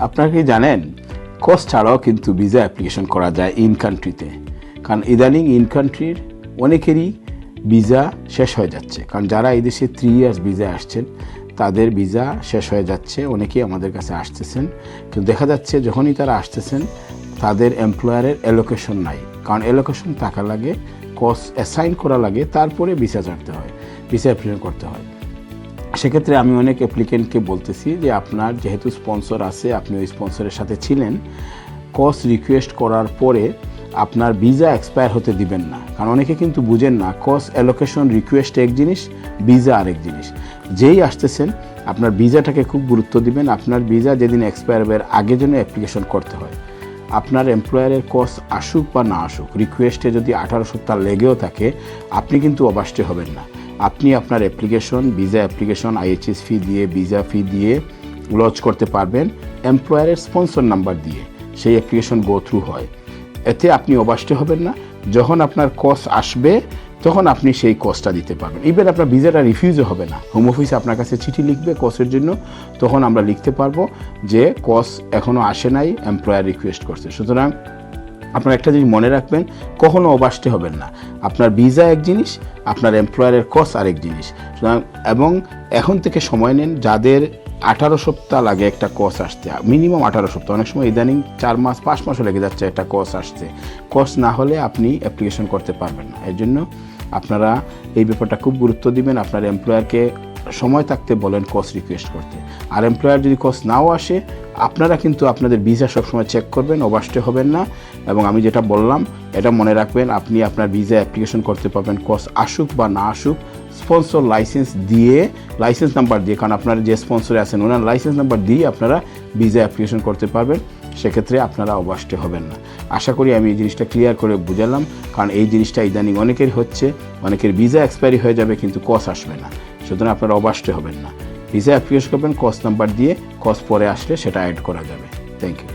আপনারা কি জানেন কস ছাড়াও কিন্তু ভিসা অ্যাপ্লিকেশন করা যায় ইন কান্ট্রিতে? কারণ ইদানিং ইন কান্ট্রির অনেকেরই ভিসা শেষ হয়ে যাচ্ছে, কারণ যারা এই দেশে 3 ইয়ার্স ভিসা আসছেন তাদের ভিসা শেষ হয়ে যাচ্ছে, অনেকেই আমাদের কাছে আসতেছেন। কিন্তু দেখা যাচ্ছে যখনই তারা আসতেছেন তাদের এমপ্লয়ারের অ্যালোকেশন নাই, কারণ অ্যালোকেশন টাকা লাগে, কস অ্যাসাইন করা লাগে, তারপরে ভিসা ছাড়তে হয়, ভিসা অ্যাপ্লিকেশন করতে হয়। সেক্ষেত্রে আমি অনেক অ্যাপ্লিকেন্টকে বলতেছি যে আপনার যেহেতু স্পন্সর আছে, আপনি ওই স্পন্সরের সাথে ছিলেন, কস রিকোয়েস্ট করার পরে আপনার ভিসা এক্সপায়ার হতে দিবেন না। কারণ অনেকে কিন্তু বুঝেন না, কস অ্যালোকেশন রিকোয়েস্ট এক জিনিস, ভিসা আরেক জিনিস। যেই আসতেছেন আপনার ভিসাটাকে খুব গুরুত্ব দিবেন। আপনার ভিসা যেদিন এক্সপায়ার হবে আগে জন্য অ্যাপ্লিকেশন করতে হয়। আপনার এমপ্লয়ারের কস আসুক বা না আসুক, রিকোয়েস্টে যদি 18 সপ্তাহ লেগেও থাকে আপনি কিন্তু অবাষ্টে হবেন না। আপনি আপনার অ্যাপ্লিকেশন, ভিসা অ্যাপ্লিকেশন IHS ফি দিয়ে, ভিসা ফি দিয়ে লঞ্চ করতে পারবেন এমপ্লয়ারের স্পন্সর নাম্বার দিয়ে। সেই অ্যাপ্লিকেশন গো থ্রু হয়, এতে আপনি অবাষ্টে হবেন না। যখন আপনার কস আসবে তখন আপনি সেই কসটা দিতে পারবেন। ইভেন আপনার ভিসাটা রিফিউজও হবে না। হোম অফিস আপনার কাছে চিঠি লিখবে কসের জন্য, তখন আমরা লিখতে পারবো যে কস এখনও আসে নাই, এমপ্লয়ার রিকোয়েস্ট করছে। সুতরাং আপনারা একটা জিনিস মনে রাখবেন, কখনো অবাষ্টে হবেন না। আপনার ভিসা এক জিনিস, আপনার এমপ্লয়ারের কস আরেক জিনিস। সুতরাং এবং এখন থেকে সময় নেন, যাদের 18 সপ্তাহ লাগে একটা কস আসতে, মিনিমাম 18 সপ্তাহ, অনেক সময় ইদানিং 4 মাস 5 মাসও লেগে যাচ্ছে একটা কস আসতে। কস না হলে আপনি অ্যাপ্লিকেশন করতে পারবেন না। এর জন্য আপনারা এই ব্যাপারটা খুব গুরুত্ব দিবেন। আপনার এমপ্লয়ারকে সময় থাকতে বলেন কস রিকোয়েস্ট করতে। আর এমপ্লয়ার যদি কস নাও আসে, আপনারা কিন্তু আপনাদের ভিসা সবসময় চেক করবেন, অবাষ্টে হবেন না। এবং আমি যেটা বললাম এটা মনে রাখবেন, আপনি আপনার ভিসা অ্যাপ্লিকেশন করতে পারবেন কস আসুক বা না আসুক, স্পন্সর লাইসেন্স দিয়ে, লাইসেন্স নাম্বার দিয়ে, কারণ আপনারা যে স্পন্সরে আছেন ওনার লাইসেন্স নাম্বার দিয়ে আপনারা ভিসা অ্যাপ্লিকেশন করতে পারবেন। সেক্ষেত্রে আপনারা অবাষ্টে হবেন না। আশা করি আমি এই জিনিসটা ক্লিয়ার করে বুঝালাম, কারণ এই জিনিসটা ইদানিং অনেকের হচ্ছে, অনেকের ভিসা এক্সপায়ারি হয়ে যাবে কিন্তু কস আসবে না। সুতরাং আপনারা অবাষ্টে হবেন না। ভিসা অ্যাপ্লিকেশন করবেন কস নাম্বার দিয়ে, কস পরে আসলে সেটা অ্যাড করা যাবে। Thank you.